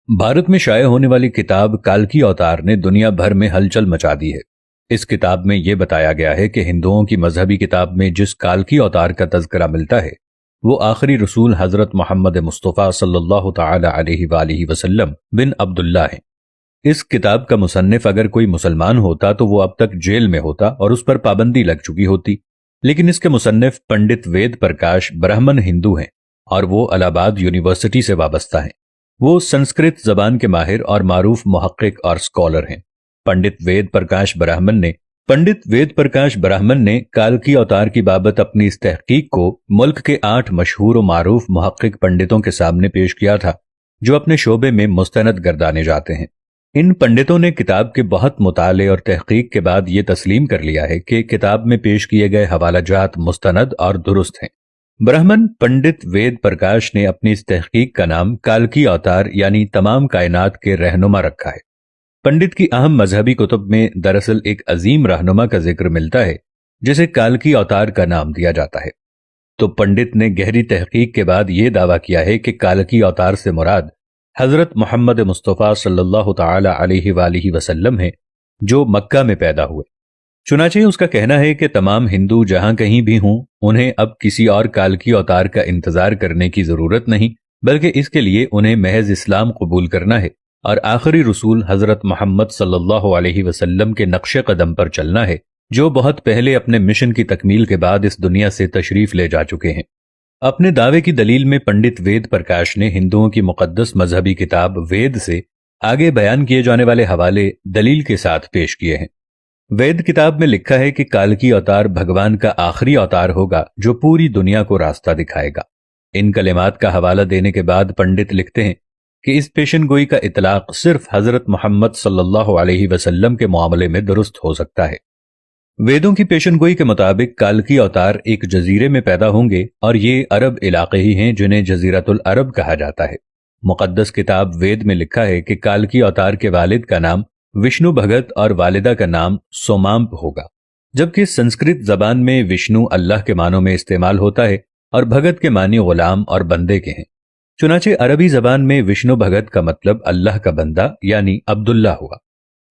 भारत में शाये होने वाली किताब काल्की अवतार ने दुनिया भर में हलचल मचा दी है। इस किताब में यह बताया गया है कि हिंदुओं की मजहबी किताब में जिस काल्की अवतार का तज़किरा मिलता है वो आखिरी रसूल हजरत मोहम्मद मुस्तफ़ा सल्लल्लाहु तआला अलैहि वसल्लम बिन अब्दुल्ला हैं। इस किताब का मुसन्निफ अगर कोई मुसलमान होता तो वो अब तक जेल में होता और उस पर पाबंदी लग चुकी होती, लेकिन इसके मुसन्निफ पंडित वेद प्रकाश ब्राह्मण हिंदू हैं और वो इलाहाबाद यूनिवर्सिटी से वाबस्ता हैं। वो संस्कृत जबान के माहिर और मारूफ मुहक्किक और स्कॉलर हैं। पंडित वेद प्रकाश ब्राह्मण ने काल्की अवतार की बाबत अपनी इस तहकीक को मुल्क के 8 मशहूर और मारूफ मुहक्किक पंडितों के सामने पेश किया था जो अपने शोबे में मुस्तनद गर्दाने जाते हैं। इन पंडितों ने किताब के बहुत मुताले और तहकीक के बाद ये तस्लीम कर लिया है कि किताब में पेश किए गए हवालाजात मुस्तनद और दुरुस्त हैं। ब्राह्मण पंडित वेद प्रकाश ने अपनी इस तहकीक का नाम काल्की अवतार यानी तमाम कायनात के रहनुमा रखा है। पंडित की अहम मजहबी कुतुब में दरअसल एक अजीम रहनुमा का जिक्र मिलता है जिसे काल्की अवतार का नाम दिया जाता है। तो पंडित ने गहरी तहकीक के बाद यह दावा किया है कि काल्की अवतार से मुराद हजरत मोहम्मद मुस्तफ़ा सल्लल्लाहु तआला अलैहि वसल्लम है जो मक्का में पैदा हुए। चुनाचे उसका कहना है कि तमाम हिंदू जहां कहीं भी हों उन्हें अब किसी और काल्की अवतार का इंतजार करने की जरूरत नहीं, बल्कि इसके लिए उन्हें महज इस्लाम कबूल करना है और आखिरी रसूल हजरत मोहम्मद सल्लल्लाहु अलैहि वसल्लम के नक्शे कदम पर चलना है जो बहुत पहले अपने मिशन की तकमील के बाद इस दुनिया से तशरीफ ले जा चुके हैं। अपने दावे की दलील में पंडित वेद प्रकाश ने हिंदुओं की मुकद्दस मजहबी किताब वेद से आगे बयान किए जाने वाले हवाले दलील के साथ पेश किए हैं। वेद किताब में लिखा है कि काल्की अवतार भगवान का आखिरी अवतार होगा जो पूरी दुनिया को रास्ता दिखाएगा। इन कलिमात का हवाला देने के बाद पंडित लिखते हैं कि इस पेशनगोई का इतलाक सिर्फ हजरत मोहम्मद सल्लल्लाहु अलैहि वसल्लम के मामले में दुरुस्त हो सकता है। वेदों की पेशनगोई के मुताबिक काल्की अवतार एक जजीरे में पैदा होंगे और ये अरब इलाके ही हैं जिन्हें जजीरतुल अरब कहा जाता है। मुकद्दस किताब वेद में लिखा है कि काल्की अवतार के वालिद का नाम विष्णु भगत और वालिदा का नाम सोमाम्प होगा, जबकि संस्कृत जबान में विष्णु अल्लाह के मानों में इस्तेमाल होता है और भगत के मानी गुलाम और बंदे के हैं। चुनाचे अरबी जबान में विष्णु भगत का मतलब अल्लाह का बंदा यानी अब्दुल्ला हुआ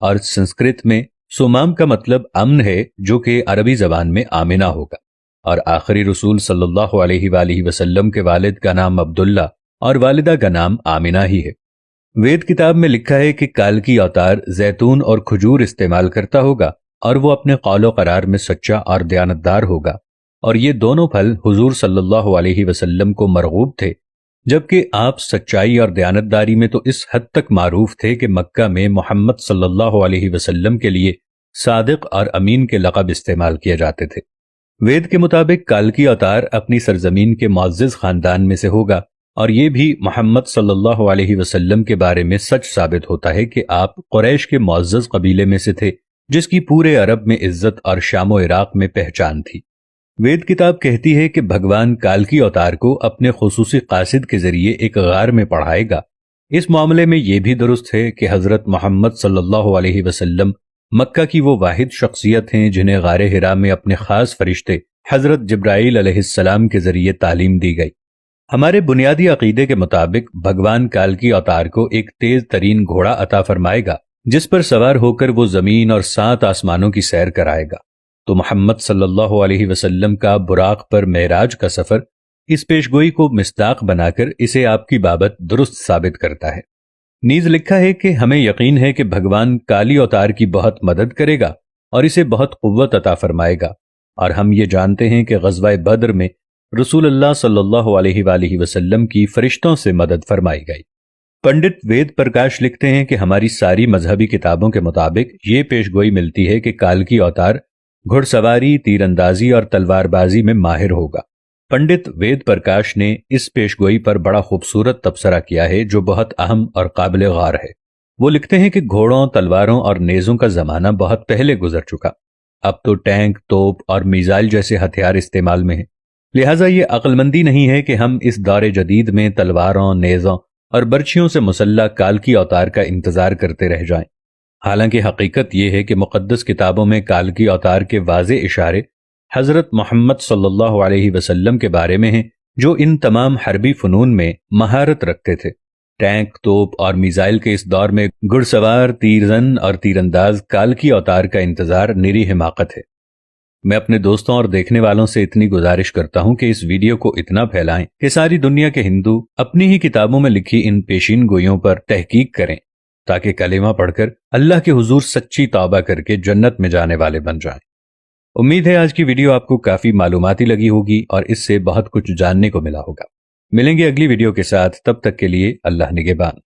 और संस्कृत में सोमाम का मतलब अमन है जो कि अरबी जबान में आमिना होगा। और आखिरी रसूल सल्लल्लाहु अलैहि वसल्लम के वालिद का नाम अब्दुल्ला और वालिदा का नाम आमिना ही है। वेद किताब में लिखा है कि काल्की अवतार जैतून और खजूर इस्तेमाल करता होगा और वो अपने कौलो करार में सच्चा और दयानतदार होगा और ये दोनों फल हुजूर सल्लल्लाहु अलैहि वसल्लम को मरगूब थे, जबकि आप सच्चाई और दयानतदारी में तो इस हद तक मारूफ थे कि मक्का में मोहम्मद सल्लल्लाहु अलैहि वसल्लम के लिए सादिक और अमीन के लक़ब इस्तेमाल किए जाते थे। वेद के मुताबिक काल्की अवतार अपनी सरजमीन के मुअज़्ज़ज़ खानदान में से होगा और ये भी मोहम्मद सल्लल्लाहु अलैहि वसल्लम के बारे में सच साबित होता है कि आप कुरैश के मुअज़्ज़ज़ कबीले में से थे जिसकी पूरे अरब में इज्जत और शामो इराक में पहचान थी। वेद किताब कहती है कि भगवान काल्की अवतार को अपने खुसूसी कासिद के जरिए एक गार में पढ़ाएगा। इस मामले में यह भी दुरुस्त है कि हजरत मोहम्मद सल्लल्लाहु अलैहि वसल्लम मक्का की वो वाहिद शख्सियत हैं जिन्हें गारे हिरा में अपने खास फरिश्ते हजरत जिब्राइल अलैहिस्सलाम के जरिए तालीम दी गई। हमारे बुनियादी अकीदे के मुताबिक भगवान काल्की अवतार को एक तेज तरीन घोड़ा अता फरमाएगा जिस पर सवार होकर वो जमीन और 7 आसमानों की सैर कराएगा। तो मोहम्मद सल्लल्लाहु अलैहि वसल्लम का बुराक पर मेराज का सफर इस पेशगोई को मिस्दाक बनाकर इसे आपकी बाबत दुरुस्त साबित करता है। नीज लिखा है कि हमें यकीन है कि भगवान काली अवतार की बहुत मदद करेगा और इसे बहुत कुव्वत अता फरमाएगा और हम ये जानते हैं कि ग़ज़वा बद्र में रसूलुल्लाह सल्लल्लाहु अलैहि वसल्लम की फरिश्तों से मदद फरमाई गई। पंडित वेद प्रकाश लिखते हैं कि हमारी सारी मजहबी किताबों के मुताबिक ये पेशगोई मिलती है कि काल्की अवतार घुड़सवारी, तीरंदाजी और तलवारबाजी में माहिर होगा। पंडित वेद प्रकाश ने इस पेशगोई पर बड़ा खूबसूरत तबसरा किया है जो बहुत अहम और काबिल गौर है। वो लिखते हैं कि घोड़ों, तलवारों और नेज़ों का जमाना बहुत पहले गुजर चुका। अब तो टैंक, तोप और मिसाइल जैसे हथियार इस्तेमाल में हैं। लिहाजा ये अक्लमंदी नहीं है कि हम इस दौरे जदीद में तलवारों, नेज़ों और बर्छियों से मुसल्लह काल्की अवतार का इंतजार करते रह जाएं। हालांकि हकीकत यह है कि मुकद्दस किताबों में काल्की अवतार के वाज़े इशारे हजरत मोहम्मद सल्लल्लाहु अलैहि वसल्लम के बारे में हैं जो इन तमाम हरबी फनून में महारत रखते थे। टैंक, तोप और मिसाइल के इस दौर में घुड़सवार, तीरंदाज और तीरंदाज काल्की अवतार का इंतजार निरी हिमाकत है। मैं अपने दोस्तों और देखने वालों से इतनी गुजारिश करता हूं कि इस वीडियो को इतना फैलाएं कि सारी दुनिया के हिंदू अपनी ही किताबों में लिखी इन पेशीन गोइयों पर तहकीक करें, ताकि कलेमा पढ़कर अल्लाह के हुजूर सच्ची तौबा करके जन्नत में जाने वाले बन जाएं। उम्मीद है आज की वीडियो आपको काफी मालूमाती लगी होगी और इससे बहुत कुछ जानने को मिला होगा। मिलेंगे अगली वीडियो के साथ, तब तक के लिए अल्लाह निगहबान।